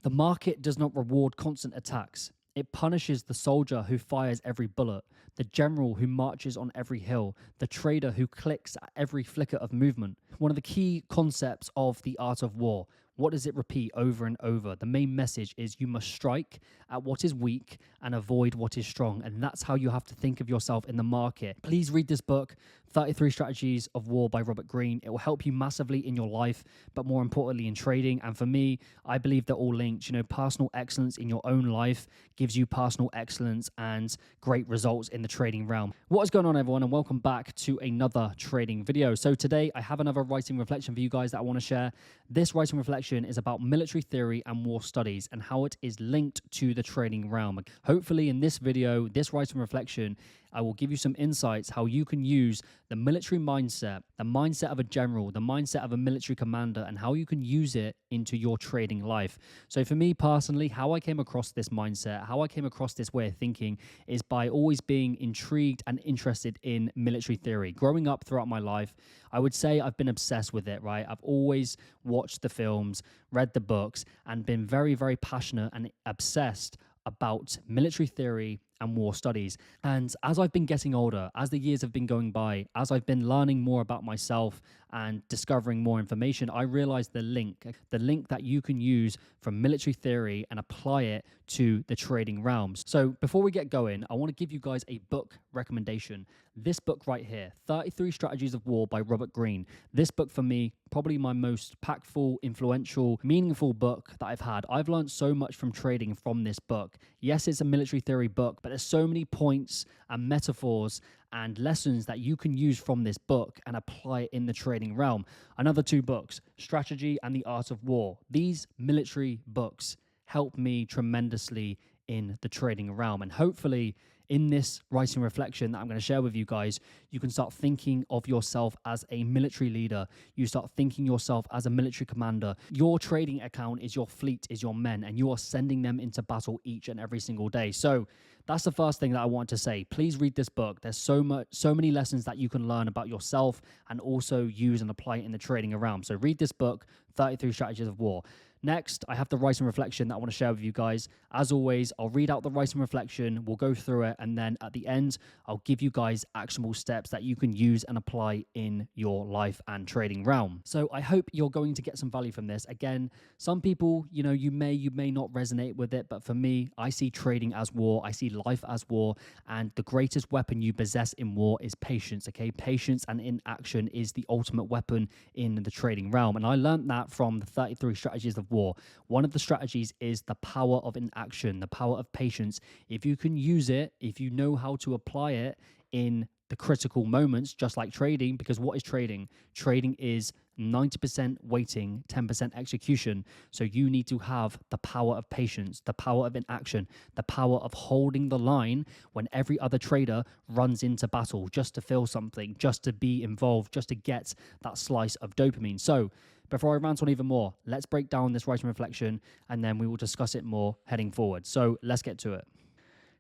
The market does not reward constant attacks. It punishes the soldier who fires every bullet, the general who marches on every hill, the trader who clicks at every flicker of movement. One of the key concepts of the art of war. What does it repeat over and over? The main message is you must strike at what is weak and avoid what is strong. And that's how you have to think of yourself in the market. Please read this book, 33 Strategies of War by Robert Greene. It will help you massively in your life, but more importantly in trading. And for me, I believe they're all linked. You know, personal excellence in your own life gives you personal excellence and great results in the trading realm. What is going on, everyone? And welcome back to another trading video. So today I have another writing reflection for you guys that I want to share. This writing reflection is about military theory and war studies and how it is linked to the trading realm. Hopefully in this video, this writing reflection, I will give you some insights how you can use the military mindset, the mindset of a general, the mindset of a military commander, and how you can use it into your trading life. So for me personally, how I came across this mindset, how I came across this way of thinking is by always being intrigued and interested in military theory. Growing up throughout my life, I would say I've been obsessed with it, right? I've always watched the films, read the books, and been very, very passionate and obsessed about military theory and war studies. And as I've been getting older, as the years have been going by, as I've been learning more about myself and discovering more information, I realized the link that you can use from military theory and apply it to the trading realms. So before we get going, I want to give you guys a book recommendation. This book right here, 33 Strategies of War by Robert Greene. This book for me, probably my most impactful, influential, meaningful book that I've had. I've learned so much from trading from this book. Yes, it's a military theory book, but there's so many points and metaphors and lessons that you can use from this book and apply it in the trading realm. Another two books, Strategy and the Art of War. These military books help me tremendously in the trading realm. And hopefully in this writing reflection that I'm going to share with you guys, you can start thinking of yourself as a military leader. You start thinking yourself as a military commander. Your trading account is your fleet, is your men, and you are sending them into battle each and every single day. So that's the first thing that I want to say. Please read this book. There's so many lessons that you can learn about yourself and also use and apply it in the trading realm. So read this book, 33 Strategies of War. Next, I have the writing reflection that I want to share with you guys. As always, I'll read out the writing reflection, we'll go through it, and then at the end, I'll give you guys actionable steps that you can use and apply in your life and trading realm. So I hope you're going to get some value from this. Again, some people, you may not resonate with it, but for me, I see trading as war. I see life as war, and the greatest weapon you possess in war is patience, okay? Patience and inaction is the ultimate weapon in the trading realm, and I learned that from the 33 Strategies of War. One of the strategies is the power of inaction, the power of patience. If you can use it, if you know how to apply it in the critical moments, just like trading, because what is trading? Trading is 90% waiting, 10% execution. So you need to have the power of patience, the power of inaction, the power of holding the line when every other trader runs into battle just to feel something, just to be involved, just to get that slice of dopamine. So before I rant on even more, let's break down this writing reflection and then we will discuss it more heading forward. So let's get to it.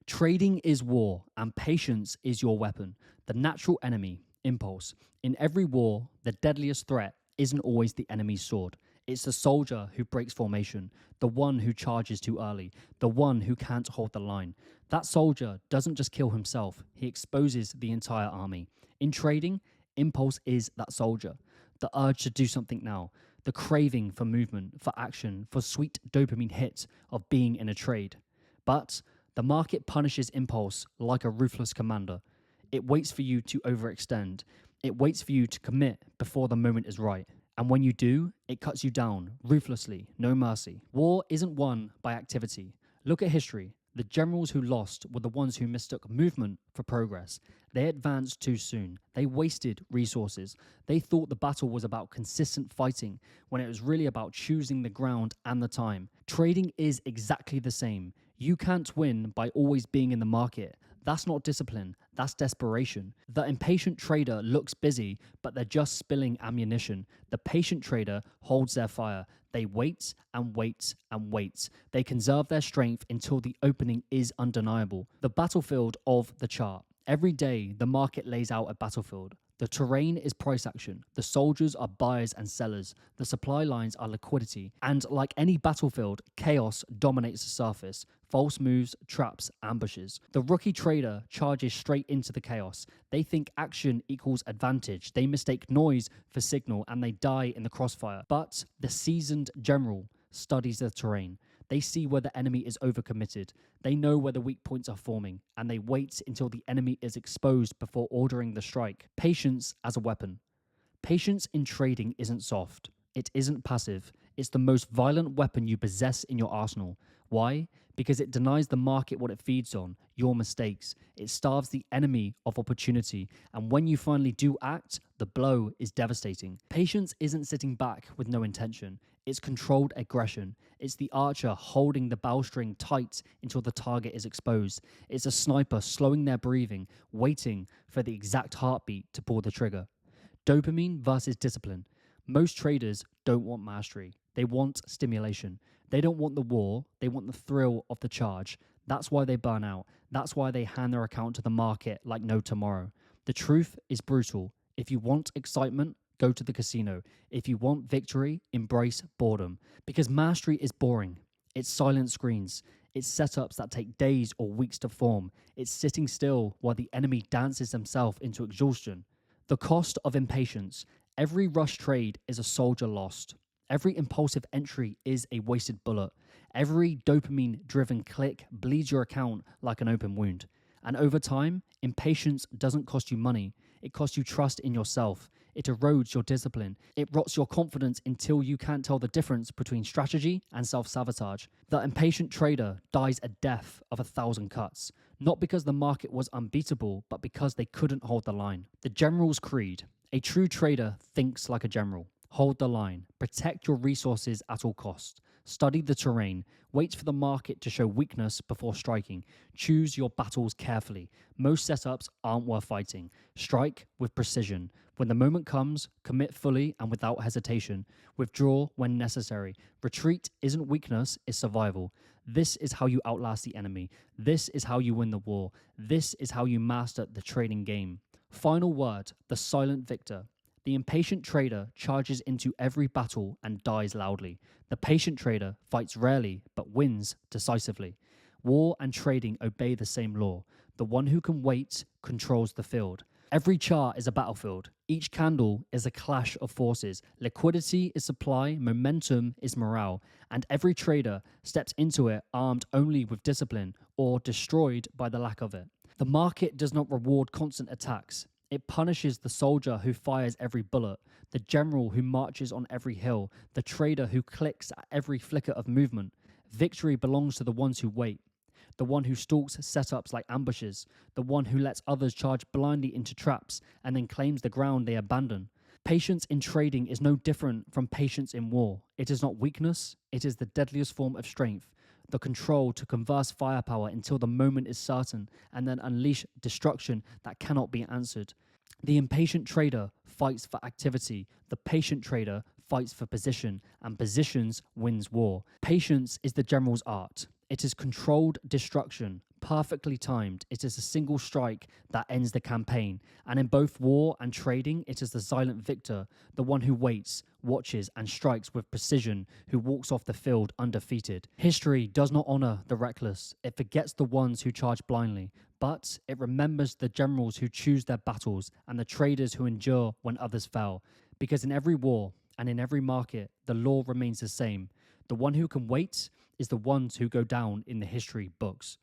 Trading is war and patience is your weapon. The natural enemy, impulse. In every war, the deadliest threat isn't always the enemy's sword. It's the soldier who breaks formation, the one who charges too early, the one who can't hold the line. That soldier doesn't just kill himself, he exposes the entire army. In trading, impulse is that soldier. The urge to do something now, the craving for movement, for action, for sweet dopamine hits of being in a trade. But the market punishes impulse like a ruthless commander. It waits for you to overextend. It waits for you to commit before the moment is right. And when you do, it cuts you down ruthlessly, no mercy. War isn't won by activity. Look at history. The generals who lost were the ones who mistook movement for progress. They advanced too soon. They wasted resources. They thought the battle was about consistent fighting when it was really about choosing the ground and the time. Trading is exactly the same. You can't win by always being in the market. That's not discipline, that's desperation. The impatient trader looks busy, but they're just spilling ammunition. The patient trader holds their fire. They wait and wait and wait. They conserve their strength until the opening is undeniable. The battlefield of the chart. Every day, the market lays out a battlefield. The terrain is price action. The soldiers are buyers and sellers. The supply lines are liquidity. And like any battlefield, chaos dominates the surface. False moves, traps, ambushes. The rookie trader charges straight into the chaos. They think action equals advantage. They mistake noise for signal and they die in the crossfire. But the seasoned general studies the terrain. They see where the enemy is overcommitted. They know where the weak points are forming, and they wait until the enemy is exposed before ordering the strike. Patience as a weapon. Patience in trading isn't soft. It isn't passive. It's the most violent weapon you possess in your arsenal. Why? Because it denies the market what it feeds on, your mistakes. It starves the enemy of opportunity. And when you finally do act, the blow is devastating. Patience isn't sitting back with no intention. It's controlled aggression. It's the archer holding the bowstring tight until the target is exposed. It's a sniper slowing their breathing, waiting for the exact heartbeat to pull the trigger. Dopamine versus discipline. Most traders don't want mastery. They want stimulation. They don't want the war. They want the thrill of the charge. That's why they burn out. That's why they hand their account to the market like no tomorrow. The truth is brutal. If you want excitement, go to the casino. If you want victory, embrace boredom. Because mastery is boring. It's silent screens. It's setups that take days or weeks to form. It's sitting still while the enemy dances himself into exhaustion. The cost of impatience. Every rush trade is a soldier lost. Every impulsive entry is a wasted bullet. Every dopamine-driven click bleeds your account like an open wound. And over time, impatience doesn't cost you money. It costs you trust in yourself. It erodes your discipline. It rots your confidence until you can't tell the difference between strategy and self-sabotage. The impatient trader dies a death of 1,000 cuts, not because the market was unbeatable, but because they couldn't hold the line. The general's creed. A true trader thinks like a general. Hold the line. Protect your resources at all costs. Study the terrain. Wait for the market to show weakness before striking. Choose your battles carefully. Most setups aren't worth fighting. Strike with precision. When the moment comes, commit fully and without hesitation. Withdraw when necessary. Retreat isn't weakness, it's survival. This is how you outlast the enemy. This is how you win the war. This is how you master the trading game. Final word, the silent victor. The impatient trader charges into every battle and dies loudly. The patient trader fights rarely but wins decisively. War and trading obey the same law. The one who can wait controls the field. Every chart is a battlefield. Each candle is a clash of forces. Liquidity is supply, momentum is morale, and every trader steps into it armed only with discipline or destroyed by the lack of it. The market does not reward constant attacks. It punishes the soldier who fires every bullet, the general who marches on every hill, the trader who clicks at every flicker of movement. Victory belongs to the ones who wait, the one who stalks setups like ambushes, the one who lets others charge blindly into traps and then claims the ground they abandon. Patience in trading is no different from patience in war. It is not weakness, it is the deadliest form of strength. The control to converse firepower until the moment is certain and then unleash destruction that cannot be answered. The impatient trader fights for activity. The patient trader fights for position, and positions wins war. Patience is the general's art. It is controlled destruction, perfectly timed. It is a single strike that ends the campaign. And in both war and trading, it is the silent victor, the one who waits, watches, and strikes with precision, who walks off the field undefeated. History does not honor the reckless. It forgets the ones who charge blindly. But it remembers the generals who choose their battles and the traders who endure when others fail. Because in every war and in every market, the law remains the same. The one who can wait is the ones who go down in the history books.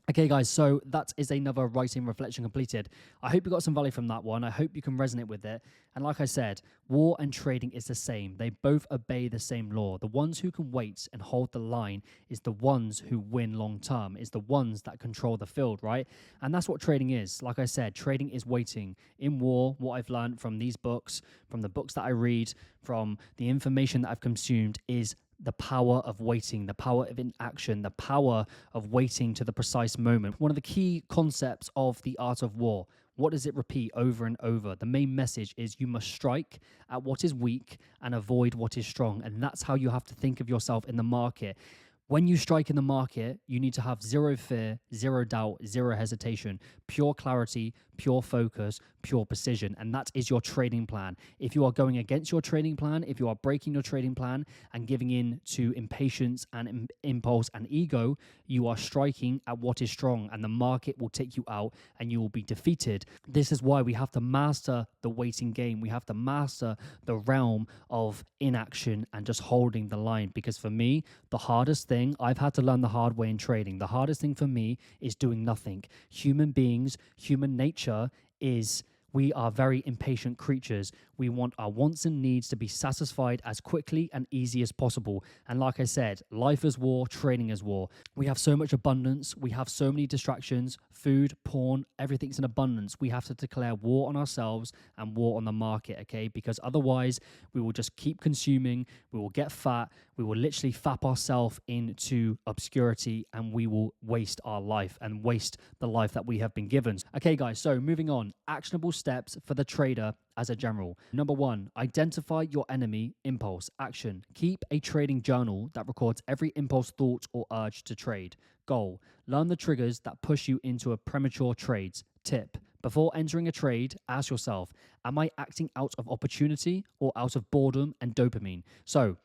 Okay, guys, so that is another writing reflection completed. I hope you got some value from that one. I hope you can resonate with it. And like I said, war and trading is the same. They both obey the same law. The ones who can wait and hold the line is the ones who win long term, is the ones that control the field, right? And that's what trading is. Like I said, trading is waiting. In war, what I've learned from these books, from the books that I read, from the information that I've consumed is the power of waiting, the power of inaction, the power of waiting to the precise moment. One of the key concepts of the art of war. What does it repeat over and over? The main message is you must strike at what is weak and avoid what is strong. And that's how you have to think of yourself in the market. When you strike in the market, you need to have zero fear, zero doubt, zero hesitation, pure clarity, pure focus, pure precision. And that is your trading plan. If you are going against your trading plan, if you are breaking your trading plan and giving in to impatience and impulse and ego, you are striking at what is strong, and the market will take you out and you will be defeated. This is why we have to master the waiting game. We have to master the realm of inaction and just holding the line. Because for me, the hardest thing, I've had to learn the hard way in trading. The hardest thing for me is doing nothing. Human beings, human nature is we are very impatient creatures. We want our wants and needs to be satisfied as quickly and easy as possible. And like I said, life is war, trading is war. We have so much abundance. We have so many distractions, food, porn, everything's in abundance. We have to declare war on ourselves and war on the market, okay? Because otherwise, we will just keep consuming. We will get fat. We will literally fap ourselves into obscurity, and we will waste our life and waste the life that we have been given. Okay, guys, so moving on. Actionable steps for the trader as a general. Number 1, identify your enemy, impulse, action. Keep a trading journal that records every impulse, thought, or urge to trade. Goal, learn the triggers that push you into a premature trades. Tip, before entering a trade, ask yourself, am I acting out of opportunity or out of boredom and dopamine? So,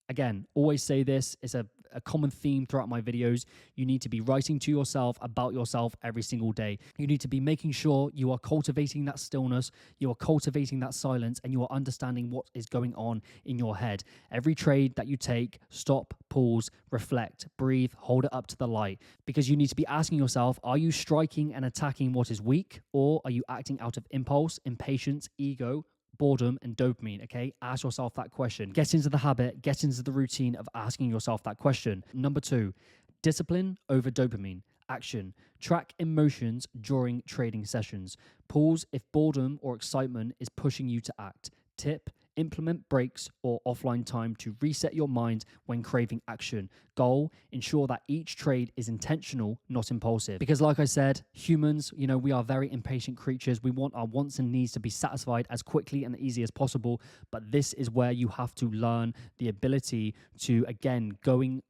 again, always say this, it's a common theme throughout my videos. You need to be writing to yourself about yourself every single day. You need to be making sure you are cultivating that stillness, you are cultivating that silence, and you are understanding what is going on in your head. Every trade that you take, stop, pause, reflect, breathe, hold it up to the light, because you need to be asking yourself, are you striking and attacking what is weak, or are you acting out of impulse, impatience, ego, boredom, and dopamine? Okay, ask yourself that question. Get into the habit, get into the routine of asking yourself that question. Number 2, discipline over dopamine. Action, track emotions during trading sessions. Pause if boredom or excitement is pushing you to act. Tip, implement breaks or offline time to reset your mind when craving action. Goal, ensure that each trade is intentional, not impulsive. Because like I said, humans, we are very impatient creatures. We want our wants and needs to be satisfied as quickly and easy as possible. But this is where you have to learn the ability to, again,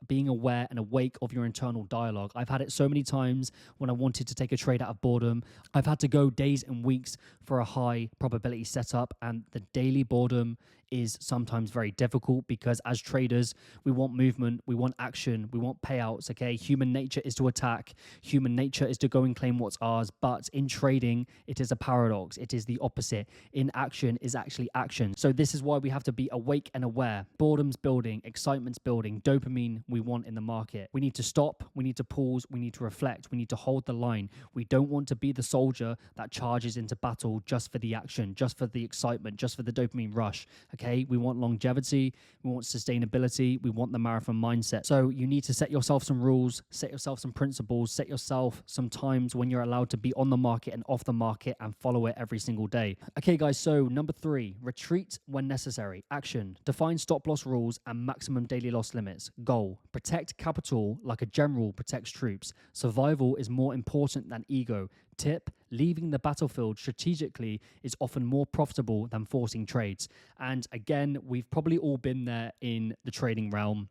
being aware and awake of your internal dialogue. I've had it so many times when I wanted to take a trade out of boredom. I've had to go days and weeks for a high probability setup, and the daily boredom is sometimes very difficult, because as traders, we want movement, we want action, we want payouts, okay? Human nature is to attack. Human nature is to go and claim what's ours. But in trading, it is a paradox. It is the opposite. Inaction is actually action. So this is why we have to be awake and aware. Boredom's building, excitement's building, dopamine we want in the market. We need to stop, we need to pause, we need to reflect, we need to hold the line. We don't want to be the soldier that charges into battle just for the action, just for the excitement, just for the dopamine rush. Okay, we want longevity, we want sustainability, we want the marathon mindset. So you need to set yourself some rules, set yourself some principles, set yourself some times when you're allowed to be on the market and off the market, and follow it every single day. Okay, guys, so number 3, retreat when necessary. Action, define stop loss rules and maximum daily loss limits. Goal, protect capital like a general protects troops. Survival is more important than ego. Tip, leaving the battlefield strategically is often more profitable than forcing trades. And again, we've probably all been there in the trading realm.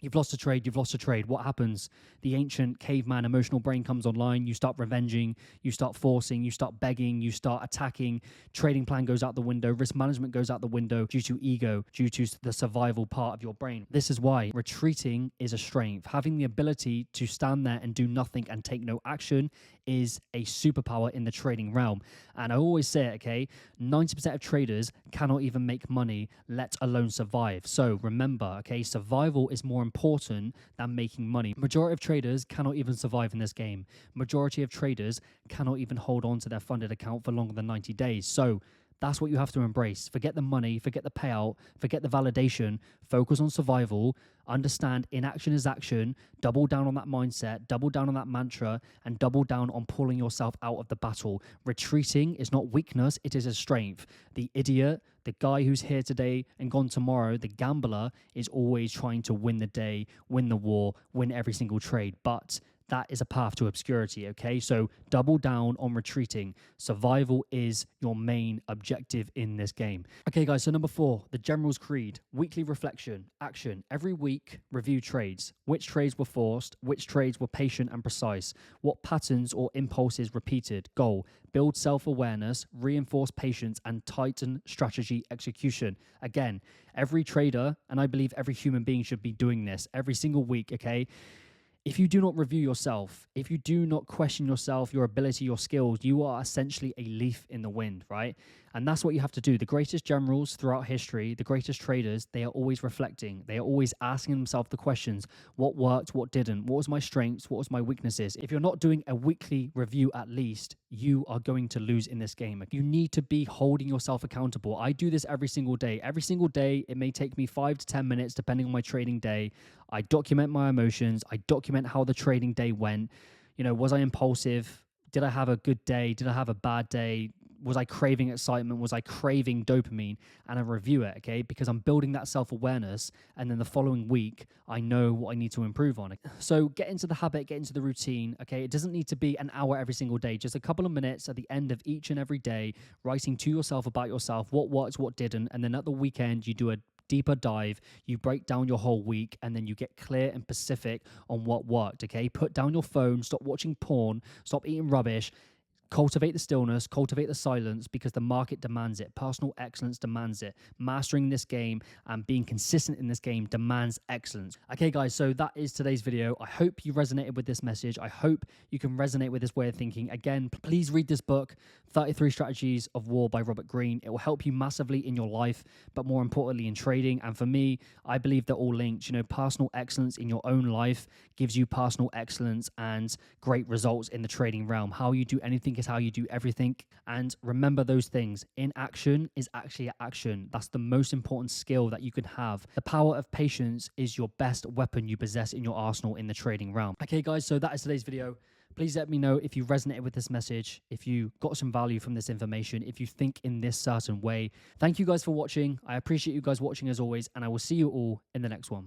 You've lost a trade, you've lost a trade. What happens? The ancient caveman emotional brain comes online. You start revenging, you start forcing, you start begging, you start attacking. Trading plan goes out the window. Risk management goes out the window due to ego, due to the survival part of your brain. This is why retreating is a strength. Having the ability to stand there and do nothing and take no action is a superpower in the trading realm. And I always say it, okay? 90% of traders cannot even make money, let alone survive. So remember, okay, survival is more important than making money. Majority of traders cannot even survive in this game. Majority of traders cannot even hold on to their funded account for longer than 90 days. So that's what you have to embrace. Forget the money, forget the payout, forget the validation, focus on survival, understand inaction is action, double down on that mindset, double down on that mantra, and double down on pulling yourself out of the battle. Retreating is not weakness, it is a strength. The idiot, the guy who's here today and gone tomorrow, the gambler, is always trying to win the day, win the war, win every single trade. But that is a path to obscurity, okay? So double down on retreating. Survival is your main objective in this game. Okay, guys, so number 4, the General's Creed. Weekly reflection, action. Every week, review trades. Which trades were forced? Which trades were patient and precise? What patterns or impulses repeated? Goal, build self-awareness, reinforce patience, and tighten strategy execution. Again, every trader, and I believe every human being should be doing this every single week, okay? If you do not review yourself, if you do not question yourself, your ability, your skills, you are essentially a leaf in the wind, right? And that's what you have to do. The greatest generals throughout history, the greatest traders, they are always reflecting. They are always asking themselves the questions: what worked, what didn't? What was my strengths? What was my weaknesses? If you're not doing a weekly review at least, you are going to lose in this game. You need to be holding yourself accountable. I do this every single day. Every single day, it may take me 5 to 10 minutes, depending on my trading day. I document my emotions. I document how the trading day went. You know, was I impulsive? Did I have a good day? Did I have a bad day? Was I craving excitement? Was I craving dopamine? And I review it, okay? Because I'm building that self-awareness, and then the following week, I know what I need to improve on. So get into the habit, get into the routine, okay? It doesn't need to be an hour every single day, just a couple of minutes at the end of each and every day, writing to yourself about yourself, what worked, what didn't, and then at the weekend, you do a deeper dive, you break down your whole week, and then you get clear and specific on what worked, okay? Put down your phone, stop watching porn, stop eating rubbish. Cultivate the stillness, cultivate the silence, because the market demands it. Personal excellence demands it. Mastering this game and being consistent in this game demands excellence. Okay, guys, so that is today's video. I hope you resonated with this message. I hope you can resonate with this way of thinking. Again, please read this book, 33 Strategies of War by Robert Greene. It will help you massively in your life, but more importantly in trading. And for me, I believe they're all linked. You know, personal excellence in your own life gives you personal excellence and great results in the trading realm. How you do anything is how you do everything. And remember those things. Inaction is actually action. That's the most important skill that you can have. The power of patience is your best weapon you possess in your arsenal in the trading realm. Okay, guys, so that is today's video. Please let me know if you resonated with this message, if you got some value from this information, if you think in this certain way. Thank you guys for watching. I appreciate you guys watching as always, and I will see you all in the next one.